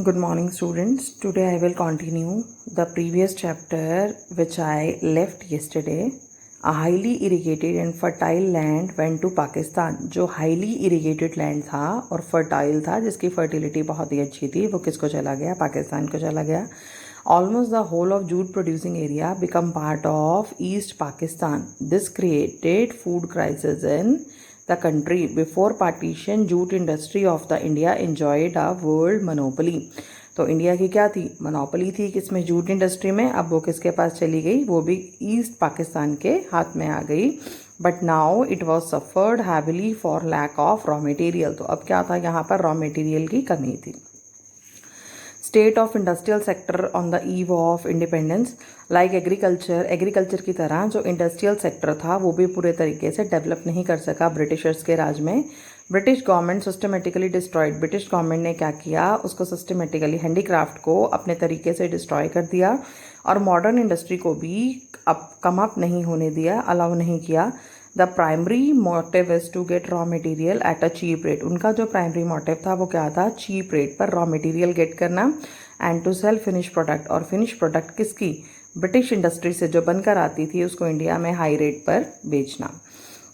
Good morning, students. Today I will continue the previous chapter which I left yesterday. A highly irrigated and fertile land went to Pakistan. जो highly irrigated land था और fertile था, जिसकी fertility बहुत ही अच्छी थी, वो किसको चला गया? पाकिस्तान को चला गया. Almost the whole of jute producing area become part of East Pakistan. This created food crisis in the country. Before partition, jute industry of the India enjoyed a world monopoly. तो इंडिया की क्या थी? Monopoly थी किसमें? Jute industry में. अब वो किसके पास चली गई? वो भी ईस्ट पाकिस्तान के हाथ में आ गई. But now it was suffered heavily for lack of raw material. तो अब क्या था? यहाँ पर रॉ मटेरियल की कमी थी. State of industrial sector on the eve of independence. Like agriculture की तरह जो इंडस्ट्रियल सेक्टर था वो भी पूरे तरीके से डेवलप नहीं कर सका ब्रिटिशर्स के राज में. British government systematically destroyed. British government ने क्या किया? उसको सिस्टमेटिकली हैंडीक्राफ्ट को अपने तरीके से डिस्ट्रॉय कर दिया और मॉडर्न इंडस्ट्री को भी अब कम अप नहीं होने दिया, अलाउ नहीं किया. The primary motive is to get raw material at a cheap rate. उनका जो प्राइमरी मोटिव था वो क्या था? चीप रेट पर रॉ मटेरियल गेट करना and to sell finish product. और फिनिश प्रोडक्ट किसकी? ब्रिटिश इंडस्ट्री से जो बनकर आती थी उसको इंडिया में हाई रेट पर बेचना.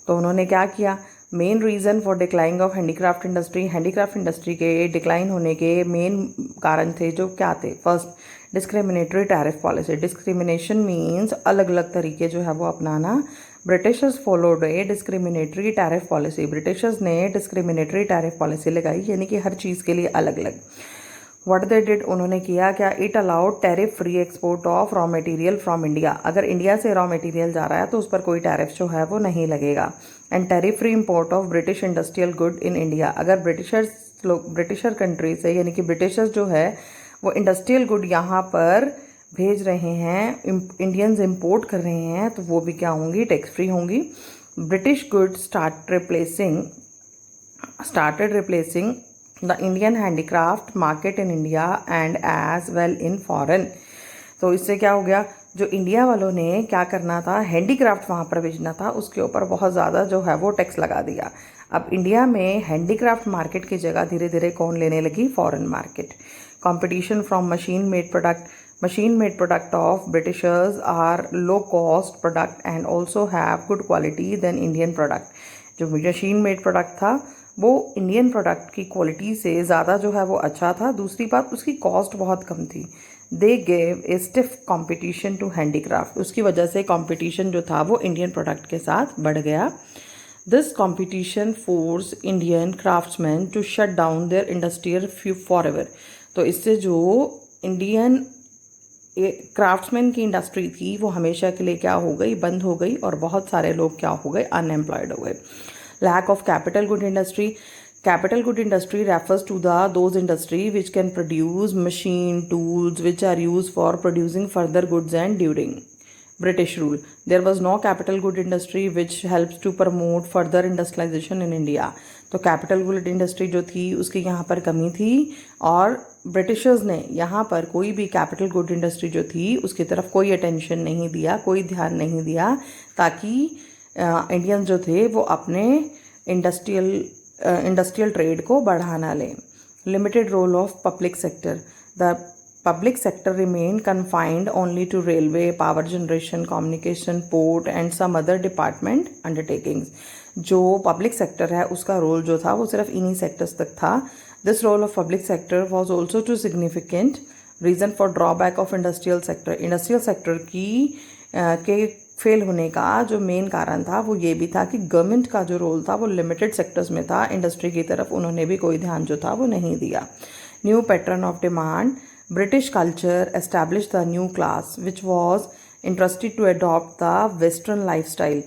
तो उन्होंने क्या किया? Main reason for decline of handicraft industry. Handicraft industry के डिक्लाइन होने के मेन कारण थे जो क्या थे? First, discriminatory tariff policy. Discrimination means अलग अलग तरीके जो है वो अपनाना. ब्रिटिशर्स फॉलोड ए डिस्क्रिमिनेटरी टैरिफ पॉलिसी. ब्रिटिशर्स ने डिस्क्रिमिनेटरी टैरिफ पॉलिसी लगाई, यानी कि हर चीज़ के लिए अलग अलग. व्हाट दे डिड, उन्होंने किया क्या? It allowed tariff free export of raw material from India. अगर इंडिया से रॉ मटेरियल जा रहा है तो उस पर कोई टैरिफ जो है वो नहीं लगेगा. And tariff free import of British industrial good in India. अगर ब्रिटिशर कंट्री से, यानी कि ब्रिटिशर्स जो है वो इंडस्ट्रियल गुड यहाँ पर भेज रहे हैं, इंडियंस इम्पोर्ट कर रहे हैं, तो वो भी क्या होंगी? टैक्स फ्री होंगी. British good started replacing the Indian handicraft market in India and as well in foreign. तो इससे क्या हो गया? जो इंडिया वालों ने क्या करना था? हैंडीक्राफ्ट वहाँ पर बेचना था, उसके ऊपर बहुत ज़्यादा जो है वो टैक्स लगा दिया. अब इंडिया में हैंडीक्राफ्ट मार्केट की जगह धीरे धीरे कौन लेने लगी? Foreign market. Competition from machine made product. Machine made product of Britishers are low cost product and also have good quality than Indian product. जो मशीन मेड प्रोडक्ट था वो इंडियन प्रोडक्ट की क्वालिटी से ज़्यादा जो है वो अच्छा था. दूसरी बात, उसकी कॉस्ट बहुत कम थी. They gave a stiff competition to handicraft. उसकी वजह से कॉम्पिटिशन जो था वो इंडियन प्रोडक्ट के साथ बढ़ गया. This competition force Indian craftsman to shut down their industrial forever. तो इससे जो इंडियन क्राफ्ट्समैन की इंडस्ट्री थी वो हमेशा के लिए क्या हो गई? बंद हो गई. और बहुत सारे लोग क्या हो गए? अनएम्प्लॉयड हो गए. Lack of capital good industry. Capital good industry refers to those industry which can produce machine tools which are use for producing further goods and during British rule. There was no capital good industry which helps to promote further industrialization in India. तो capital good industry जो थी उसकी यहाँ पर कमी थी और Britishers ने यहाँ पर कोई भी कैपिटल गुड इंडस्ट्री जो थी उसकी तरफ कोई अटेंशन नहीं दिया, कोई ध्यान नहीं दिया, ताकि इंडियंस जो थे वो अपने इंडस्ट्रियल ट्रेड को बढ़ाना लें. Limited role of public sector. The public sector remained confined only to railway, power generation, communication, port and some other department undertakings. जो पब्लिक सेक्टर है उसका रोल जो था वो सिर्फ इन्हीं सेक्टर्स तक था. This role of public sector was also to significant reason for drawback of industrial sector. Industrial sector की के फेल होने का जो मेन कारण था वो ये भी था कि गवर्नमेंट का जो रोल था वो लिमिटेड सेक्टर्स में था. इंडस्ट्री की तरफ उन्होंने भी कोई ध्यान जो था वो नहीं दिया. New pattern of demand. British culture established the new class which was interested to adopt the western lifestyle.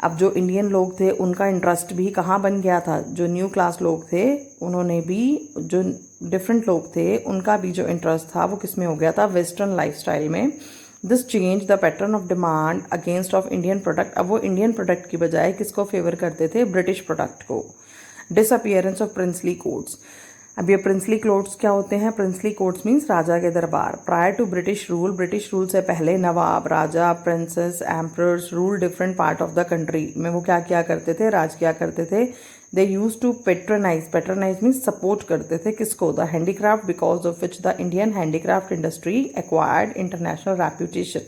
अब जो इंडियन लोग थे उनका इंटरेस्ट भी कहाँ बन गया था? जो न्यू क्लास लोग थे उन्होंने भी, जो डिफरेंट लोग थे उनका भी जो इंटरेस्ट था वो किस में हो गया था? वेस्टर्न लाइफस्टाइल में. This change the pattern of demand against of Indian product. अब वो इंडियन प्रोडक्ट की बजाय किसको फेवर करते थे? ब्रिटिश प्रोडक्ट को. Disappearance of princely courts. अब ये प्रिंसली कोर्ट्स क्या होते हैं? प्रिंसली कोर्ट्स मीन्स राजा के दरबार. प्रायर टू ब्रिटिश रूल से पहले नवाब, राजा, princes, emperors rule different part of the country में वो क्या किया करते थे? राज किया करते थे. They use to patronize means support करते थे किसको, the handicraft, because of which the Indian handicraft industry acquired international reputation.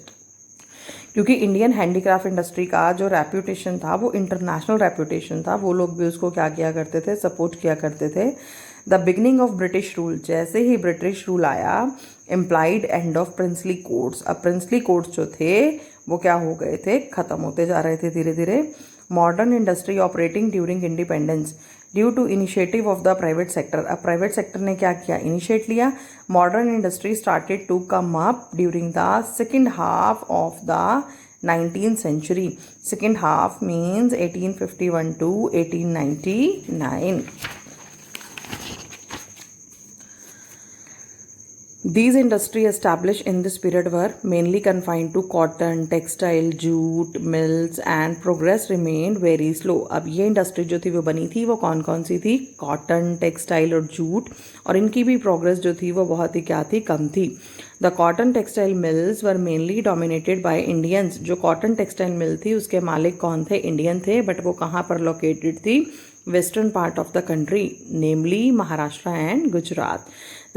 क्योंकि इंडियन हैंडीक्राफ्ट इंडस्ट्री का जो रेप्यूटेशन था वो इंटरनेशनल रेप्यूटेशन था, वो लोग भी उसको क्या किया करते थे, सपोर्ट किया करते थे। The beginning of British rule, जैसे ही ब्रिटिश रूल आया, implied end of princely courts, अब प्रिंसली कोर्ट्स जो थे वो क्या हो गए थे, खत्म होते जा रहे थे धीरे धीरे। Modern industry operating during independence due to initiative of the private sector, अब प्राइवेट सेक्टर ने क्या किया, इनिशिएट लिया। Modern industry started to come up during the second half of the 19th century. Second half means 1851 to 1899. These industries established in this period were mainly confined to cotton, textile, jute, mills and progress remained very slow. अब ये industry जो थी वो बनी थी वो कौन कौन सी थी, कॉटन, टेक्सटाइल और जूट, और इनकी भी प्रोग्रेस जो थी वो बहुत ही क्या थी, कम थी। The cotton textile mills were mainly dominated by Indians, जो कॉटन टेक्सटाइल मिल थी उसके मालिक कौन थे, इंडियन थे, बट वो कहाँ पर लोकेटेड थी, western part of the country, namely Maharashtra and Gujarat.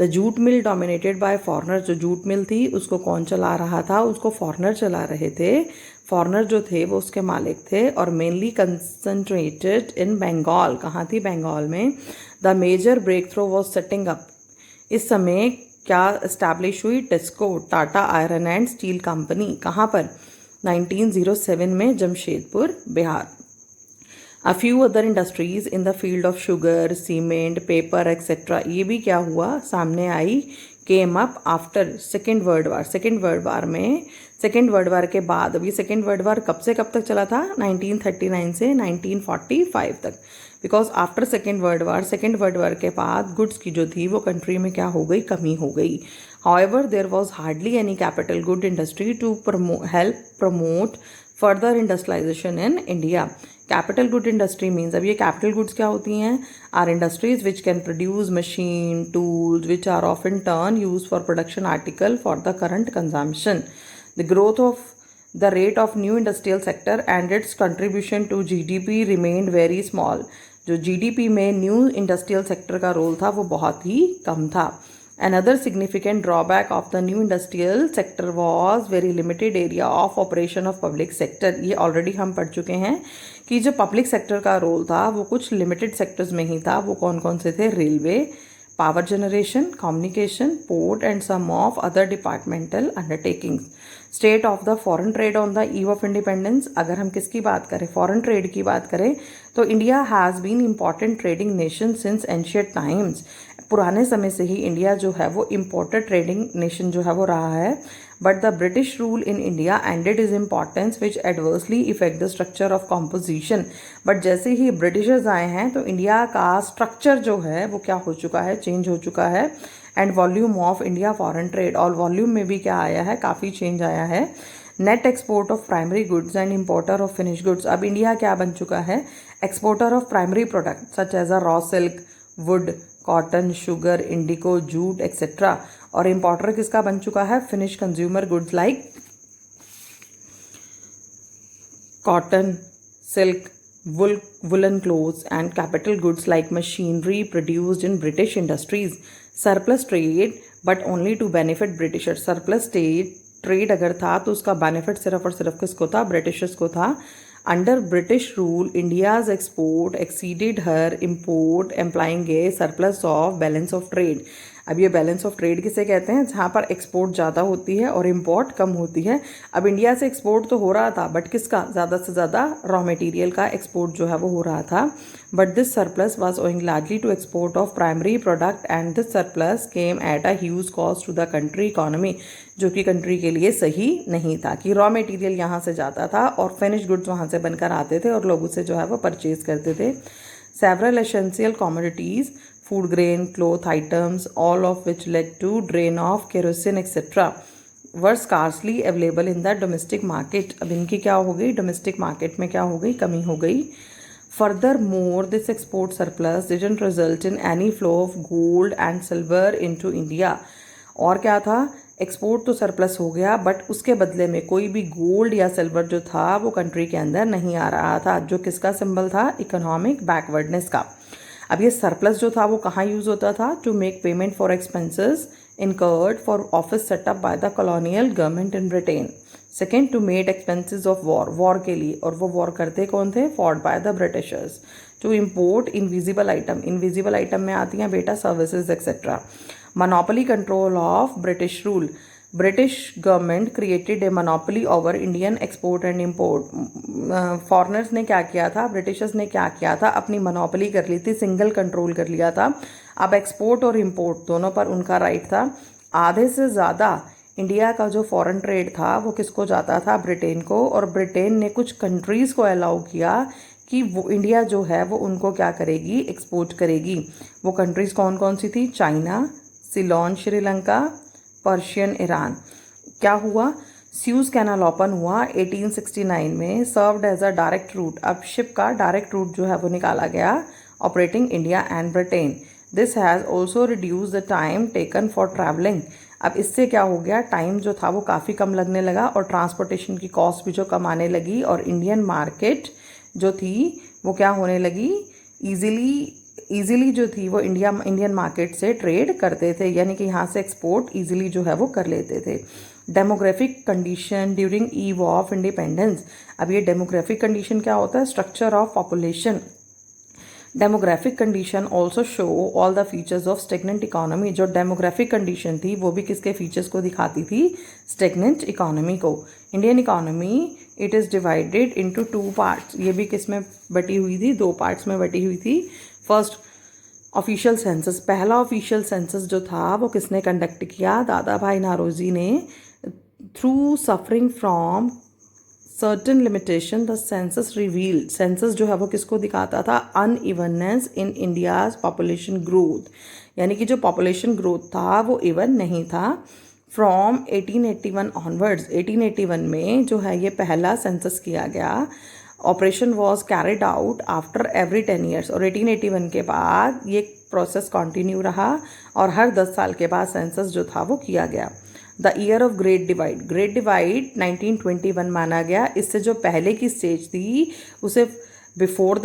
The jute mill dominated by foreigner, जो जूट मिल थी उसको कौन चला रहा था, उसको फॉरनर चला रहे थे, फॉरनर जो थे वो उसके मालिक थे, और मेनली कंसंट्रेटेड इन बंगाल, कहाँ थी, बंगाल में। The major breakthrough was setting up, इस समय क्या इस्टेब्लिश हुई, TISCO, Tata iron and steel company, कहाँ पर, 1907 में, Jamshedpur, Bihar. A few other industries in the field of sugar, cement, paper, etc. ये भी क्या हुआ, सामने आई, came up after second world war. Second world war में, सेकेंड वर्ल्ड वार के बाद, अभी सेकेंड वर्ल्ड वार कब से कब तक चला था, 1939 से 1945 तक, because after second world war के बाद गुड्स की जो थी वो कंट्री में क्या हो गई, कमी हो गई। However, there was hardly any capital good industry to help promote further industrialization in India. Capital good industry means, अब ये कैपिटल गुड्स क्या होती हैं, are industries which can produce machine, tools which are of in turn use for production article for the current consumption. The growth of the rate of new industrial sector and its contribution to GDP remained very small, जो GDP में new industrial sector का role था वो बहुत ही कम था। Another significant drawback of the new industrial sector was very limited area of operation of public sector. ये already हम पढ़ चुके हैं कि जो पब्लिक सेक्टर का रोल था वो कुछ लिमिटेड सेक्टर्स में ही था, वो कौन कौन से थे, railway, power generation, communication, port and some of other departmental undertakings. State of the foreign trade on the eve of independence, अगर हम किसकी बात करें, फॉरेन ट्रेड की बात करें, तो India has been important trading nation since ancient times, पुराने समय से ही इंडिया जो है वो इम्पोर्टेड ट्रेडिंग नेशन जो है वो रहा है। But the British rule in India ended is importance which adversely effect the structure of composition, but जैसे ही ब्रिटिशर्स आए हैं तो इंडिया का स्ट्रक्चर जो है वो क्या हो चुका है, चेंज हो चुका है। And volume of India foreign trade, और वॉल्यूम में भी क्या आया है, काफ़ी चेंज आया है। Net export of primary goods and importer of finish goods, अब इंडिया क्या बन चुका है, exporter of primary product such as a raw silk, wood, cotton, sugar, indigo, jute etcetera, और इम्पोर्टर किसका बन चुका है, finish consumer goods like cotton, silk, woolen clothes and capital goods like machinery produced in British industries. Surplus trade but only to benefit Britishers. Surplus trade अगर था तो उसका benefit सिर्फ और सिर्फ किसको था, ब्रिटिशर्स को था। Under British rule India's export exceeded her import implying A surplus of balance of trade. अब ये बैलेंस ऑफ ट्रेड किसे कहते हैं, जहाँ पर एक्सपोर्ट ज़्यादा होती है और इम्पोर्ट कम होती है। अब इंडिया से एक्सपोर्ट तो हो रहा था, बट किसका, ज़्यादा से ज़्यादा रॉ मटेरियल का एक्सपोर्ट जो है वो हो रहा था। But this surplus was owing largely to export of primary product and this surplus came at a huge cost to the country economy, जो कि कंट्री के लिए सही नहीं था कि रॉ मटेरियल यहाँ से जाता था और फिनिश गुड्स वहाँ से बनकर आते थे और लोग उसे जो है वो परचेज करते थे। Several essential commodities, food grain, cloth items, all of which led to drain of kerosene etc. were scarcely available in the domestic market. अब इनकी क्या हो गई, डोमेस्टिक मार्केट में क्या हो गई, कमी हो गई। Furthermore, this export surplus didn't result in any flow of gold and silver into India. और क्या था, एक्सपोर्ट तो सरप्लस हो गया, बट उसके बदले में कोई भी गोल्ड या सिल्वर जो था वो कंट्री के अंदर नहीं आ रहा था, जो किसका सिंबल था, इकोनॉमिक बैकवर्डनेस का। अब ये सरप्लस जो था वो कहाँ यूज़ होता था, to make payment for expenses incurred for office set up by the colonial government in Britain. Second, to made expenses of war के लिए, और वो वॉर करते कौन थे, fought by the Britishers. To import invisible item में आती हैं बेटा services etcetera. Monopoly control of British rule, British government created a monopoly over Indian export and import. Foreigners ने क्या किया था, ब्रिटिशर्स ने क्या किया था, अपनी मोनोपोली कर ली थी, सिंगल कंट्रोल कर लिया था। अब एक्सपोर्ट और इम्पोर्ट दोनों पर उनका राइट था। आधे से ज़्यादा इंडिया का जो फॉरेन ट्रेड था वो किसको जाता था, ब्रिटेन को, और ब्रिटेन ने कुछ कंट्रीज़ को अलाउ किया कि वो इंडिया जो है वो उनको क्या करेगी, एक्सपोर्ट करेगी। वो कंट्रीज़ कौन कौन सी थी, China, Ceylon Sri Lanka, Persian Iran. क्या हुआ, स्यूज़ कैनाल ओपन हुआ 1869 में, served as a direct route. अब शिप का डायरेक्ट रूट जो है वो निकाला गया, operating India and Britain. This has also reduce the time taken for travelling. अब इससे क्या हो गया, टाइम जो था वो काफ़ी कम लगने लगा और ट्रांसपोर्टेशन की कॉस्ट भी जो कम आने लगी, और इंडियन मार्केट जो थी वो क्या होने लगी, ईजिली जो थी वो इंडियन मार्केट से ट्रेड करते थे, यानी कि यहाँ से एक्सपोर्ट ईजिली जो है वो कर लेते थे। Demographic condition during ewe of independence. अब ये डेमोग्राफिक कंडीशन क्या होता है, structure of population. Demographic condition also show all the features of stagnant economy. जो डेमोग्राफिक कंडीशन थी वो भी किसके फीचर्स को दिखाती थी, स्टेगनेंट इकोनॉमी को। Indian economy it is divided into 2 parts. ये भी किस में बटी हुई थी, 2 पार्ट्स में बटी हुई थी। First, official census. पहला ऑफिशियल सेंसस जो था वो किसने कंडक्ट किया, दादा भाई नारोजी ने। Through suffering from certain limitation the census revealed. Census जो है वो किसको दिखाता था, unevenness in India's population growth, यानी कि जो पॉपुलेशन ग्रोथ था वो इवन नहीं था। फ्रॉम 1881 ऑनवर्ड्स, 1881 में जो है ये पहला सेंसस किया गया। Operation was carried out after every 10 years, और 1881 के बाद ये प्रोसेस कंटिन्यू रहा और हर 10 साल के बाद सेंसस जो था वो किया गया। The year of great divide 1921 माना गया। इससे जो पहले की स्टेज थी उसे बिफोर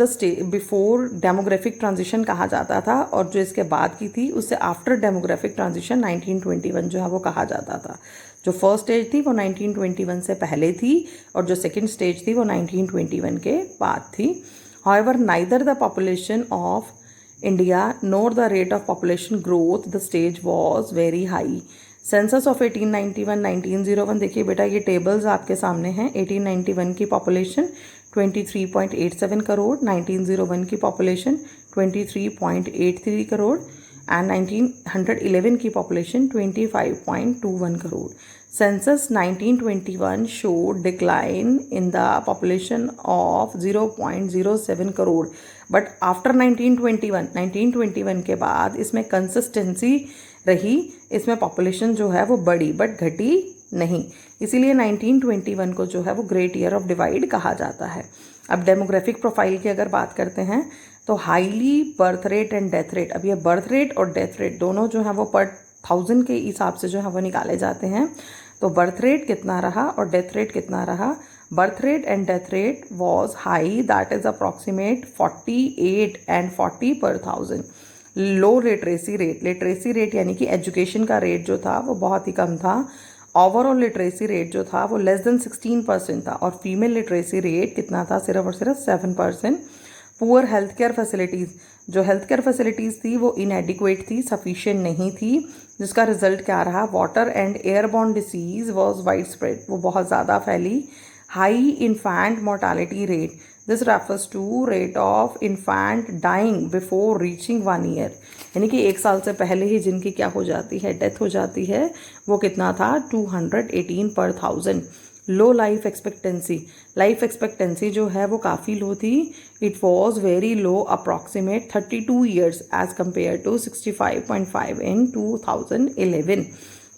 डेमोग्राफिक ट्रांजिशन कहा जाता था, और जो इसके बाद की थी उसे आफ्टर डेमोग्राफिक ट्रांजिशन 1921 जो है वो कहा जाता था। जो फर्स्ट स्टेज थी वो 1921 से पहले थी, और जो सेकेंड स्टेज थी वो 1921 के बाद थी। However neither the population of India NOR the rate of population growth the stage was very high. Census of 1891 1901, देखिए बेटा ये टेबल्स आपके सामने हैं। 1891 की पॉपुलेशन 23.87 करोड़, 1901 की पॉपुलेशन 23.83 करोड़ एंड 1911 की population 25.21 crore. Census 1921 showed decline in the population of 0.07 crore, but after 1921 के बाद इसमें कंसिस्टेंसी रही, इसमें पॉपुलेशन जो है वो बढ़ी बट घटी नहीं, इसीलिए 1921 को जो है वो ग्रेट ईयर ऑफ डिवाइड कहा जाता है। अब डेमोग्राफिक प्रोफाइल की अगर बात करते हैं तो highly birth rate and death rate. अब ये बर्थ रेट और डेथ रेट दोनों जो है वो पर 1000 के हिसाब से जो है वो निकाले जाते हैं। तो बर्थ रेट कितना रहा और डेथ रेट कितना रहा, birth rate and death rate was high, that is approximate 48 and 40 पर 1000। लो लिटरेसी रेट यानी कि एजुकेशन का रेट जो था वो बहुत ही कम था। ओवरऑल लिटरेसी रेट जो था वो लेस देन 16% था, और फीमेल लिटरेसी रेट कितना था, सिर्फ और सिर्फ 7%। पुअर हेल्थ केयर फैसिलिटीज़, जो हेल्थ केयर फैसिलिटीज़ थी वो इनएडिक्वेट थी, सफिशिएंट नहीं थी, जिसका रिजल्ट क्या रहा, water and airborne disease was widespread, वो बहुत ज़्यादा फैली। High infant mortality rate, this refers to rate of infant dying before reaching 1 year, यानी कि 1 साल से पहले ही जिनकी क्या हो जाती है, डेथ हो जाती है, वो कितना था 218 पर 1000। लो लाइफ एक्सपेक्टेंसी जो है वो काफ़ी लो थी, it was very low, approximate 32 years as compare to 65.5 in 2011।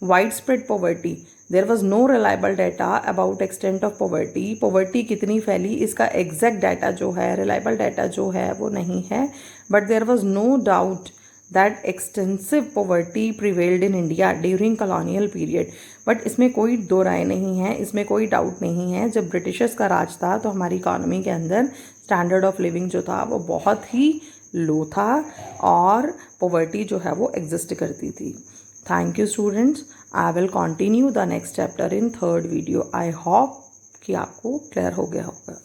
Widespread poverty, there was no reliable data about extent of poverty कितनी फैली, इसका एग्जैक्ट डाटा जो है, रिलायबल डाटा जो है वो नहीं है, but there was no doubt that extensive poverty prevailed in India during colonial period. But इसमें कोई दो राय नहीं है, इसमें कोई डाउट नहीं है, जब ब्रिटिशर्स का राज था तो हमारी इकॉनमी के अंदर स्टैंडर्ड ऑफ लिविंग जो था वो बहुत ही लो था और पॉवर्टी जो है वो एग्जिस्ट करती थी। Thank you students, I will continue the next chapter in third video. I hope कि आपको क्लियर हो गया होगा।